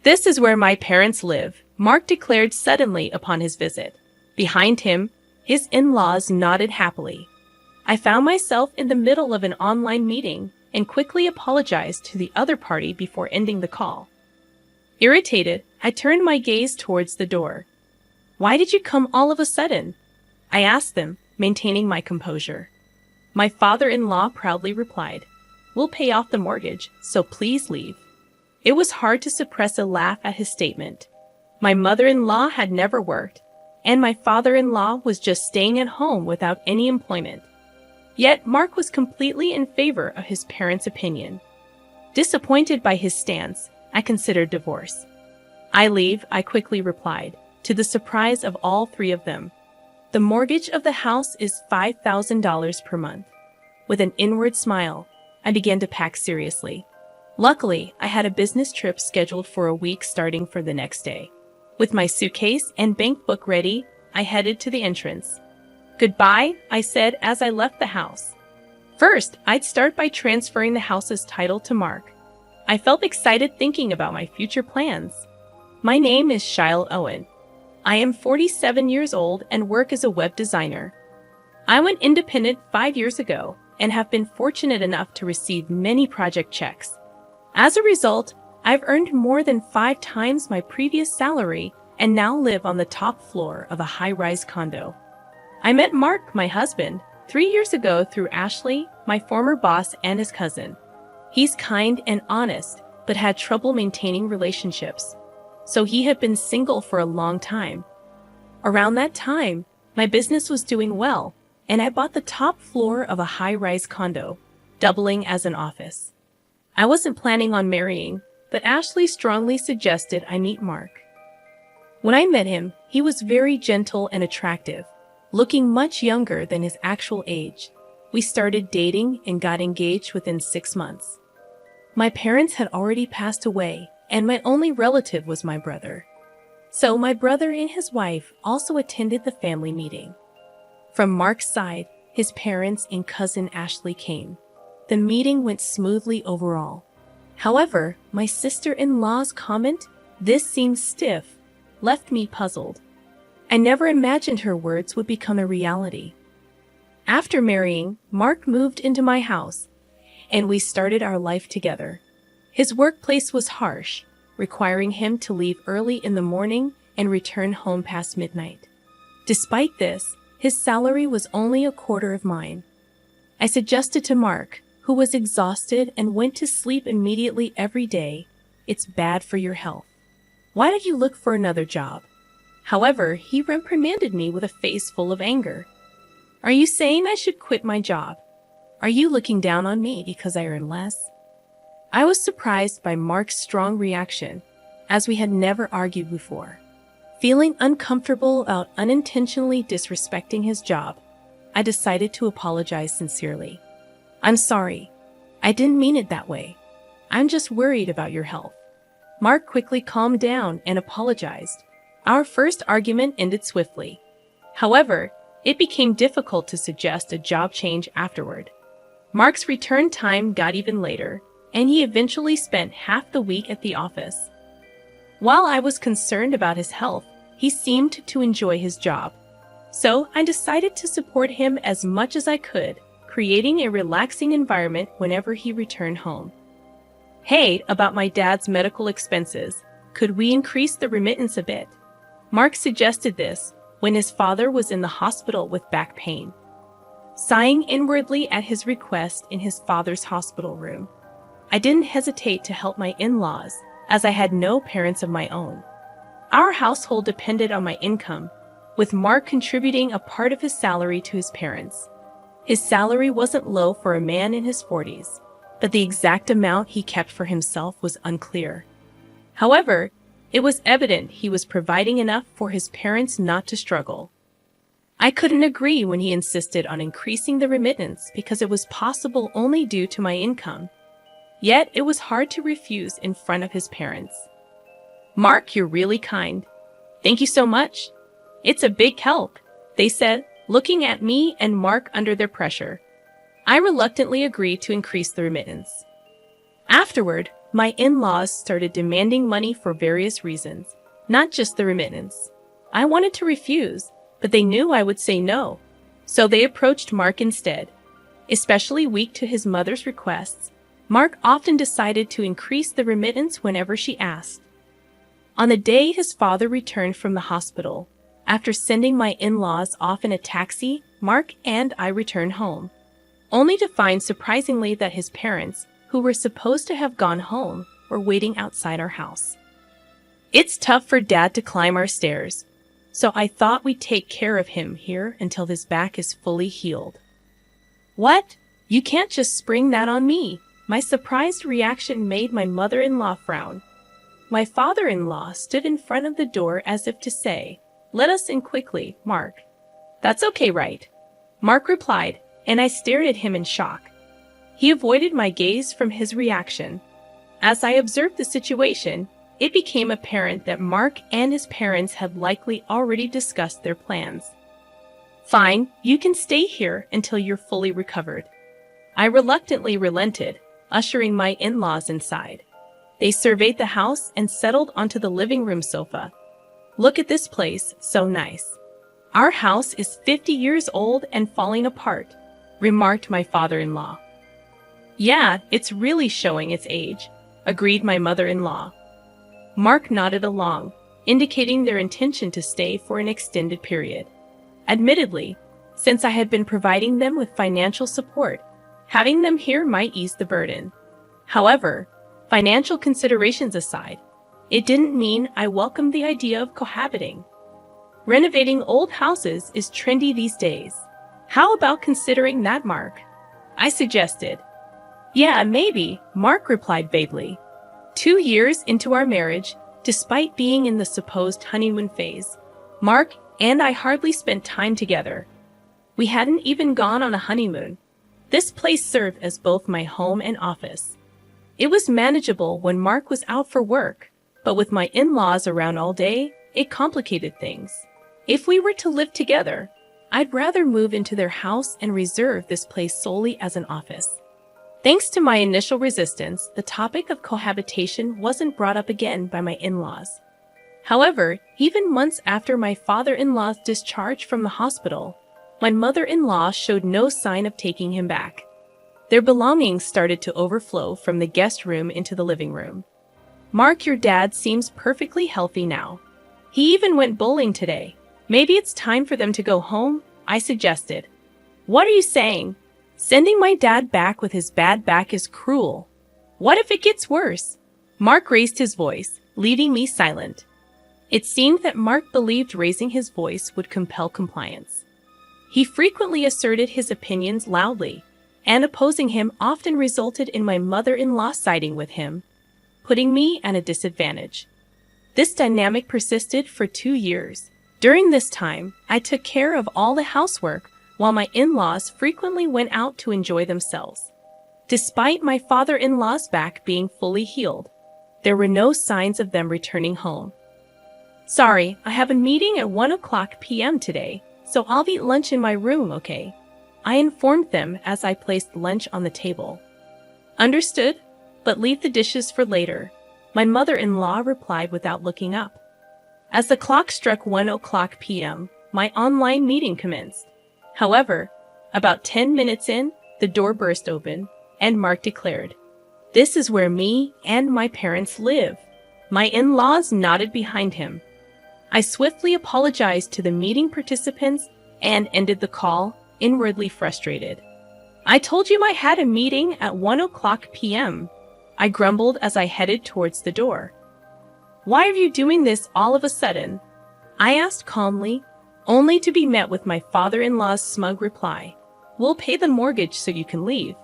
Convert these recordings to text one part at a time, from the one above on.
This is where my parents live, Mark declared suddenly upon his visit. Behind him, his in-laws nodded happily. I found myself in the middle of an online meeting and quickly apologized to the other party before ending the call. Irritated, I turned my gaze towards the door. "Why did you come all of a sudden?" I asked them, maintaining my composure. My father-in-law proudly replied, "We'll pay off the mortgage, so please leave." It was hard to suppress a laugh at his statement. My mother-in-law had never worked, and my father-in-law was just staying at home without any employment. Yet Mark was completely in favor of his parents' opinion. Disappointed by his stance, I considered divorce. "I leave," I quickly replied, to the surprise of all three of them. "The mortgage of the house is $5,000 per month." With an inward smile, I began to pack seriously. Luckily, I had a business trip scheduled for a week starting for the next day. With my suitcase and bank book ready, I headed to the entrance. "Goodbye," I said as I left the house. First, I'd start by transferring the house's title to Mark. I felt excited thinking about my future plans. My name is Shyle Owen. I am 47 years old and work as a web designer. I went independent 5 years ago and have been fortunate enough to receive many project checks. As a result, I've earned more than 5 times my previous salary and now live on the top floor of a high-rise condo. I met Mark, my husband, 3 years ago through Ashley, my former boss, and his cousin. He's kind and honest, but had trouble maintaining relationships, so he had been single for a long time. Around that time, my business was doing well, and I bought the top floor of a high-rise condo, doubling as an office. I wasn't planning on marrying, but Ashley strongly suggested I meet Mark. When I met him, he was very gentle and attractive, looking much younger than his actual age. We started dating and got engaged within 6 months. My parents had already passed away, and my only relative was my brother. So my brother and his wife also attended the family meeting. From Mark's side, his parents and cousin Ashley came. The meeting went smoothly overall. However, my sister-in-law's comment, "This seems stiff," left me puzzled. I never imagined her words would become a reality. After marrying, Mark moved into my house, and we started our life together. His workplace was harsh, requiring him to leave early in the morning and return home past midnight. Despite this, his salary was only a quarter of mine. I suggested to Mark, who was exhausted and went to sleep immediately every day, "It's bad for your health. Why don't you look for another job?" However, he reprimanded me with a face full of anger. "Are you saying I should quit my job? Are you looking down on me because I earn less?" I was surprised by Mark's strong reaction, as we had never argued before. Feeling uncomfortable about unintentionally disrespecting his job, I decided to apologize sincerely. "I'm sorry. I didn't mean it that way. I'm just worried about your health." Mark quickly calmed down and apologized. Our first argument ended swiftly. However, it became difficult to suggest a job change afterward. Mark's return time got even later, and he eventually spent half the week at the office. While I was concerned about his health, he seemed to enjoy his job. So I decided to support him as much as I could, creating a relaxing environment whenever he returned home. "Hey, about my dad's medical expenses, could we increase the remittance a bit?" Mark suggested this when his father was in the hospital with back pain. Sighing inwardly at his request in his father's hospital room, I didn't hesitate to help my in-laws, as I had no parents of my own. Our household depended on my income, with Mark contributing a part of his salary to his parents. His salary wasn't low for a man in his 40s, but the exact amount he kept for himself was unclear. However, it was evident he was providing enough for his parents not to struggle. I couldn't agree when he insisted on increasing the remittance because it was possible only due to my income. Yet it was hard to refuse in front of his parents. "Mark, you're really kind. Thank you so much. It's a big help," they said, looking at me and Mark under their pressure. I reluctantly agreed to increase the remittance. Afterward, my in-laws started demanding money for various reasons, not just the remittance. I wanted to refuse, but they knew I would say no. So they approached Mark instead. Especially weak to his mother's requests, Mark often decided to increase the remittance whenever she asked. On the day his father returned from the hospital, after sending my in-laws off in a taxi, Mark and I returned home, only to find surprisingly that his parents, who were supposed to have gone home, were waiting outside our house. It's tough for Dad to climb our stairs, so I thought we'd take care of him here until his back is fully healed. What? You can't just spring that on me. My surprised reaction made my mother-in-law frown. My father-in-law stood in front of the door as if to say, "Let us in quickly, Mark." "That's okay, right?" Mark replied, and I stared at him in shock. He avoided my gaze from his reaction. As I observed the situation, it became apparent that Mark and his parents had likely already discussed their plans. "Fine, you can stay here until you're fully recovered." I reluctantly relented, ushering my in-laws inside. They surveyed the house and settled onto the living room sofa. "Look at this place, so nice." "Our house is 50 years old and falling apart," remarked my father-in-law. "Yeah, it's really showing its age," agreed my mother-in-law. Mark nodded along, indicating their intention to stay for an extended period. Admittedly, since I had been providing them with financial support, having them here might ease the burden. However, financial considerations aside, it didn't mean I welcomed the idea of cohabiting. Renovating old houses is trendy these days. How about considering that, Mark? I suggested. "Yeah, maybe," Mark replied vaguely. 2 years into our marriage, despite being in the supposed honeymoon phase, Mark and I hardly spent time together. We hadn't even gone on a honeymoon. This place served as both my home and office. It was manageable when Mark was out for work, but with my in-laws around all day, it complicated things. If we were to live together, I'd rather move into their house and reserve this place solely as an office. Thanks to my initial resistance, the topic of cohabitation wasn't brought up again by my in-laws. However, even months after my father-in-law's discharge from the hospital, my mother-in-law showed no sign of taking him back. Their belongings started to overflow from the guest room into the living room. "Mark, your dad seems perfectly healthy now. He even went bowling today. Maybe it's time for them to go home," I suggested. "What are you saying? Sending my dad back with his bad back is cruel. What if it gets worse?" Mark raised his voice, leaving me silent. It seemed that Mark believed raising his voice would compel compliance. He frequently asserted his opinions loudly, and opposing him often resulted in my mother-in-law siding with him, putting me at a disadvantage. This dynamic persisted for 2 years. During this time, I took care of all the housework, while my in-laws frequently went out to enjoy themselves. Despite my father-in-law's back being fully healed, there were no signs of them returning home. "Sorry, I have a meeting at 1:00 p.m. today, so I'll eat lunch in my room, okay?" I informed them as I placed lunch on the table. "Understood, but leave the dishes for later," my mother-in-law replied without looking up. As the clock struck 1:00 p.m., my online meeting commenced. However, about 10 minutes in, the door burst open, and Mark declared, "This is where me and my parents live." My in-laws nodded behind him. I swiftly apologized to the meeting participants and ended the call, inwardly frustrated. "I told you I had a meeting at 1:00 p.m., I grumbled as I headed towards the door. "Why are you doing this all of a sudden?" I asked calmly, only to be met with my father-in-law's smug reply, "We'll pay the mortgage so you can leave."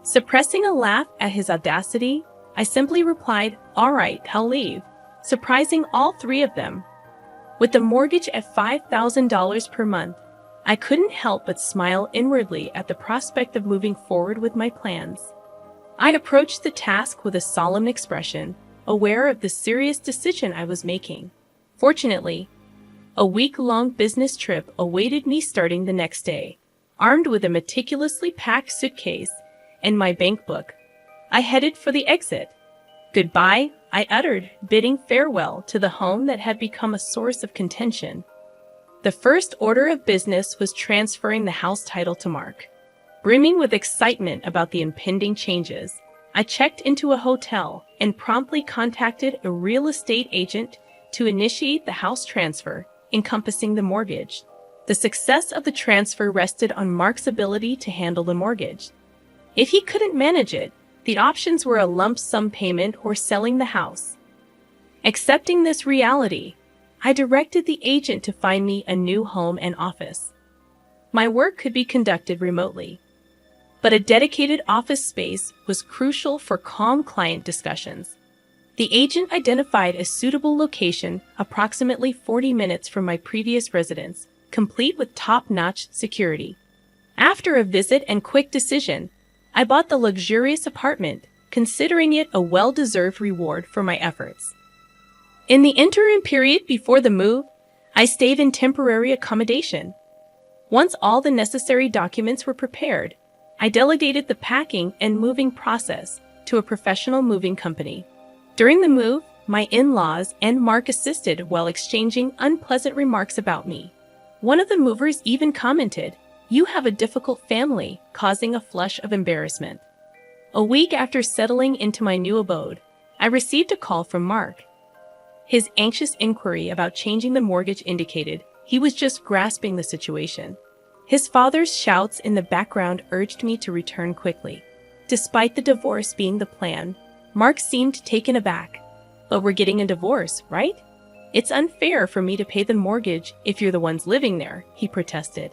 Suppressing a laugh at his audacity, I simply replied, "All right, I'll leave," surprising all three of them. With the mortgage at $5,000 per month, I couldn't help but smile inwardly at the prospect of moving forward with my plans. I approached the task with a solemn expression, aware of the serious decision I was making. Fortunately, a week-long business trip awaited me starting the next day. Armed with a meticulously packed suitcase and my bank book, I headed for the exit. Goodbye, I uttered, bidding farewell to the home that had become a source of contention. The first order of business was transferring the house title to Mark. Brimming with excitement about the impending changes, I checked into a hotel and promptly contacted a real estate agent to initiate the house transfer, encompassing the mortgage. The success of the transfer rested on Mark's ability to handle the mortgage. If he couldn't manage it, the options were a lump sum payment or selling the house. Accepting this reality, I directed the agent to find me a new home and office. My work could be conducted remotely, but a dedicated office space was crucial for calm client discussions. The agent identified a suitable location approximately 40 minutes from my previous residence, complete with top-notch security. After a visit and quick decision, I bought the luxurious apartment, considering it a well-deserved reward for my efforts. In the interim period before the move, I stayed in temporary accommodation. Once all the necessary documents were prepared, I delegated the packing and moving process to a professional moving company. During the move, my in-laws and Mark assisted while exchanging unpleasant remarks about me. One of the movers even commented, "You have a difficult family," causing a flush of embarrassment. A week after settling into my new abode, I received a call from Mark. His anxious inquiry about changing the mortgage indicated he was just grasping the situation. His father's shouts in the background urged me to return quickly. Despite the divorce being the plan, Mark seemed taken aback. "But we're getting a divorce, right? It's unfair for me to pay the mortgage if you're the ones living there," he protested.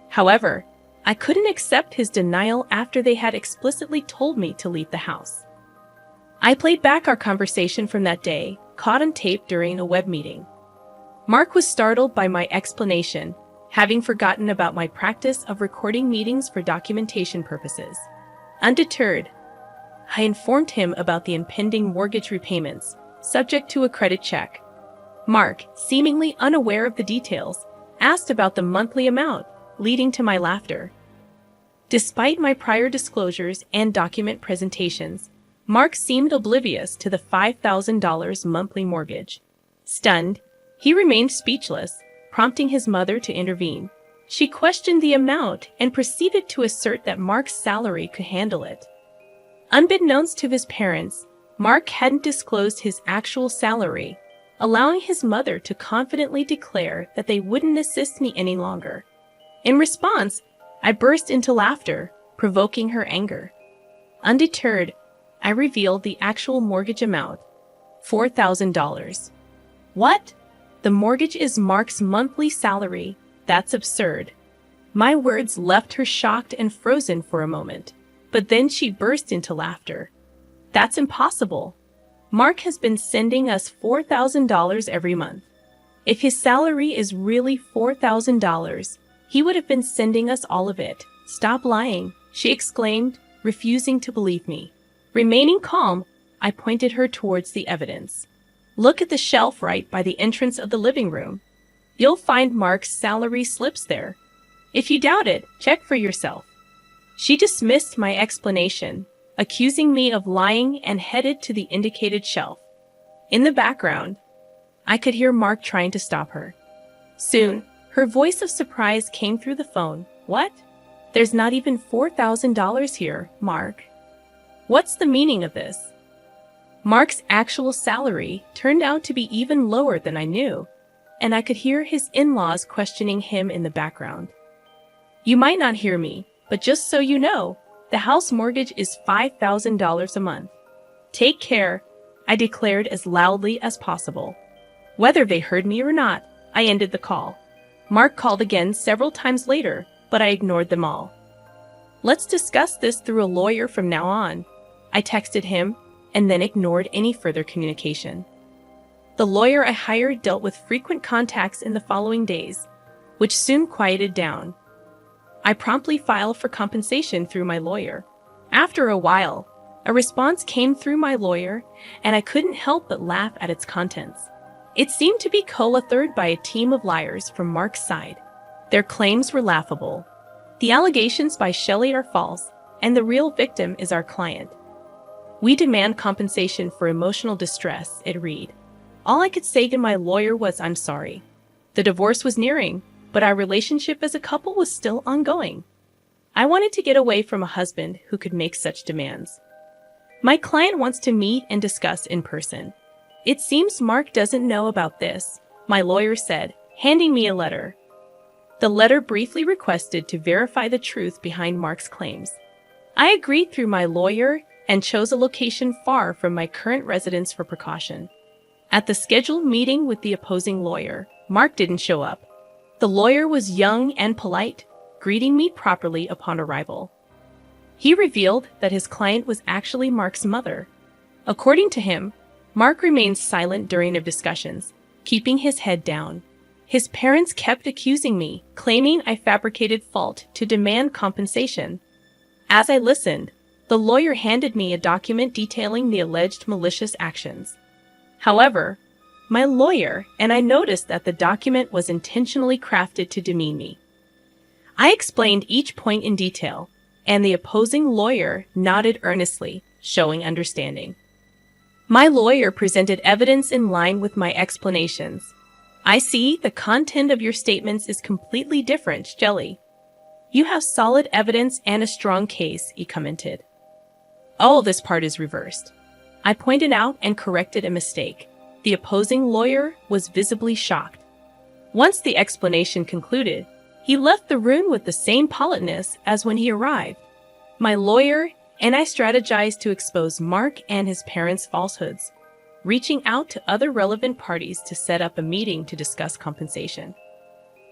However, I couldn't accept his denial after they had explicitly told me to leave the house. I played back our conversation from that day, caught on tape during a web meeting. Mark was startled by my explanation, having forgotten about my practice of recording meetings for documentation purposes. Undeterred, I informed him about the impending mortgage repayments, subject to a credit check. Mark, seemingly unaware of the details, asked about the monthly amount, leading to my laughter. Despite my prior disclosures and document presentations, Mark seemed oblivious to the $5,000 monthly mortgage. Stunned, he remained speechless, prompting his mother to intervene. She questioned the amount and proceeded to assert that Mark's salary could handle it. Unbeknownst to his parents, Mark hadn't disclosed his actual salary, allowing his mother to confidently declare that they wouldn't assist me any longer. In response, I burst into laughter, provoking her anger. Undeterred, I revealed the actual mortgage amount, $4,000. "What? The mortgage is Mark's monthly salary. That's absurd." My words left her shocked and frozen for a moment, but then she burst into laughter. "That's impossible. Mark has been sending us $4,000 every month. If his salary is really $4,000, he would have been sending us all of it. Stop lying," she exclaimed, refusing to believe me. Remaining calm, I pointed her towards the evidence. "Look at the shelf right by the entrance of the living room. You'll find Mark's salary slips there. If you doubt it, check for yourself." She dismissed my explanation, accusing me of lying, and headed to the indicated shelf. In the background, I could hear Mark trying to stop her. Soon, her voice of surprise came through the phone. "What? There's not even $4,000 here, Mark. What's the meaning of this?" Mark's actual salary turned out to be even lower than I knew, and I could hear his in-laws questioning him in the background. "You might not hear me, but just so you know, the house mortgage is $5,000 a month. Take care," I declared as loudly as possible. Whether they heard me or not, I ended the call. Mark called again several times later, but I ignored them all. "Let's discuss this through a lawyer from now on," I texted him, and then ignored any further communication. The lawyer I hired dealt with frequent contacts in the following days, which soon quieted down. I promptly filed for compensation through my lawyer. After a while, a response came through my lawyer, and I couldn't help but laugh at its contents. It seemed to be co-authored by a team of liars from Mark's side. Their claims were laughable. "The allegations by Shelley are false, and the real victim is our client." We demand compensation for emotional distress, it read. All I could say to my lawyer was, I'm sorry. The divorce was nearing, but our relationship as a couple was still ongoing. I wanted to get away from a husband who could make such demands. My client wants to meet and discuss in person. It seems Mark doesn't know about this, my lawyer said, handing me a letter. The letter briefly requested to verify the truth behind Mark's claims. I agreed through my lawyer and chose a location far from my current residence for precaution. At the scheduled meeting with the opposing lawyer, Mark didn't show up. The lawyer was young and polite, greeting me properly upon arrival. He revealed that his client was actually Mark's mother. According to him, Mark remained silent during their discussions, keeping his head down. His parents kept accusing me, claiming I fabricated fault to demand compensation. As I listened, the lawyer handed me a document detailing the alleged malicious actions. However, my lawyer and I noticed that the document was intentionally crafted to demean me. I explained each point in detail, and the opposing lawyer nodded earnestly, showing understanding. My lawyer presented evidence in line with my explanations. I see the content of your statements is completely different, Jelly. You have solid evidence and a strong case, he commented. Oh, this part is reversed. I pointed out and corrected a mistake. The opposing lawyer was visibly shocked. Once the explanation concluded, he left the room with the same politeness as when he arrived. My lawyer and I strategized to expose Mark and his parents' falsehoods, reaching out to other relevant parties to set up a meeting to discuss compensation.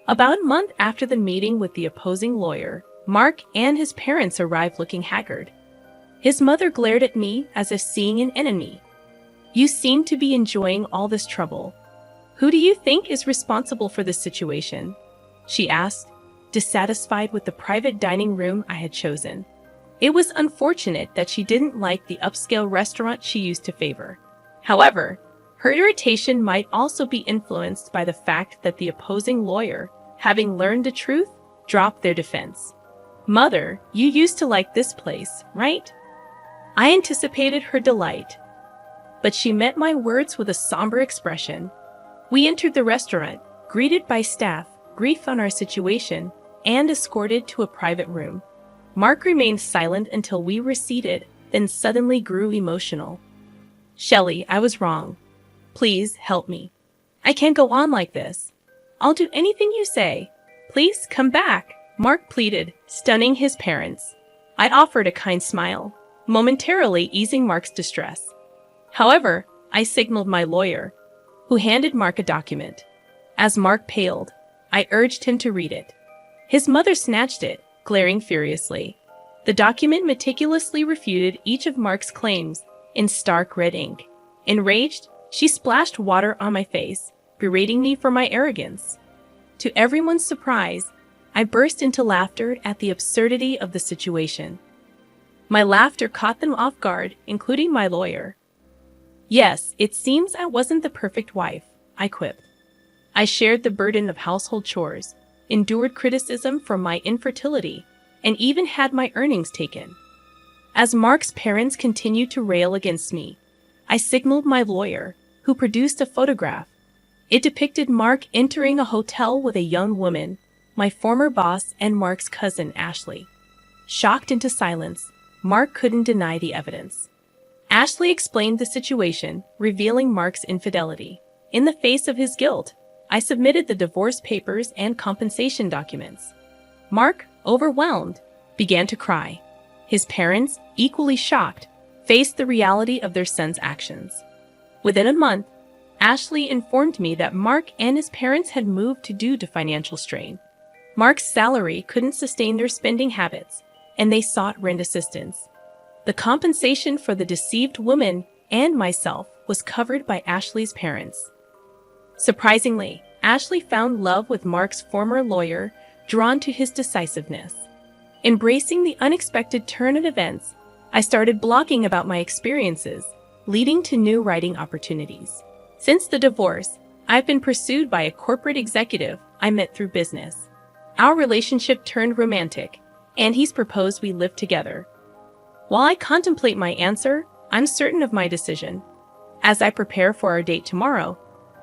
About a month after the meeting with the opposing lawyer, Mark and his parents arrived looking haggard. His mother glared at me as if seeing an enemy. You seem to be enjoying all this trouble. Who do you think is responsible for this situation? She asked, dissatisfied with the private dining room I had chosen. It was unfortunate that she didn't like the upscale restaurant she used to favor. However, her irritation might also be influenced by the fact that the opposing lawyer, having learned the truth, dropped their defense. Mother, you used to like this place, right? I anticipated her delight, but she met my words with a somber expression. We entered the restaurant, greeted by staff, briefed on our situation, and escorted to a private room. Mark remained silent until we were seated, then suddenly grew emotional. Shelley, I was wrong. Please help me. I can't go on like this. I'll do anything you say. Please come back, Mark pleaded, stunning his parents. I offered a kind smile, momentarily easing Mark's distress. However, I signaled my lawyer, who handed Mark a document. As Mark paled, I urged him to read it. His mother snatched it, glaring furiously. The document meticulously refuted each of Mark's claims in stark red ink. Enraged, she splashed water on my face, berating me for my arrogance. To everyone's surprise, I burst into laughter at the absurdity of the situation. My laughter caught them off guard, including my lawyer. Yes, it seems I wasn't the perfect wife, I quipped. I shared the burden of household chores, endured criticism for my infertility, and even had my earnings taken. As Mark's parents continued to rail against me, I signaled my lawyer, who produced a photograph. It depicted Mark entering a hotel with a young woman, my former boss and Mark's cousin, Ashley. Shocked into silence, Mark couldn't deny the evidence. Ashley explained the situation, revealing Mark's infidelity. In the face of his guilt, I submitted the divorce papers and compensation documents. Mark, overwhelmed, began to cry. His parents, equally shocked, faced the reality of their son's actions. Within a month, Ashley informed me that Mark and his parents had moved due to financial strain. Mark's salary couldn't sustain their spending habits, and they sought rent assistance. The compensation for the deceived woman and myself was covered by Ashley's parents. Surprisingly, Ashley found love with Mark's former lawyer, drawn to his decisiveness. Embracing the unexpected turn of events, I started blogging about my experiences, leading to new writing opportunities. Since the divorce, I've been pursued by a corporate executive I met through business. Our relationship turned romantic, and he's proposed we live together. While I contemplate my answer, I'm certain of my decision. As I prepare for our date tomorrow,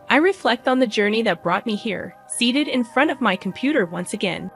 I reflect on the journey that brought me here, seated in front of my computer once again.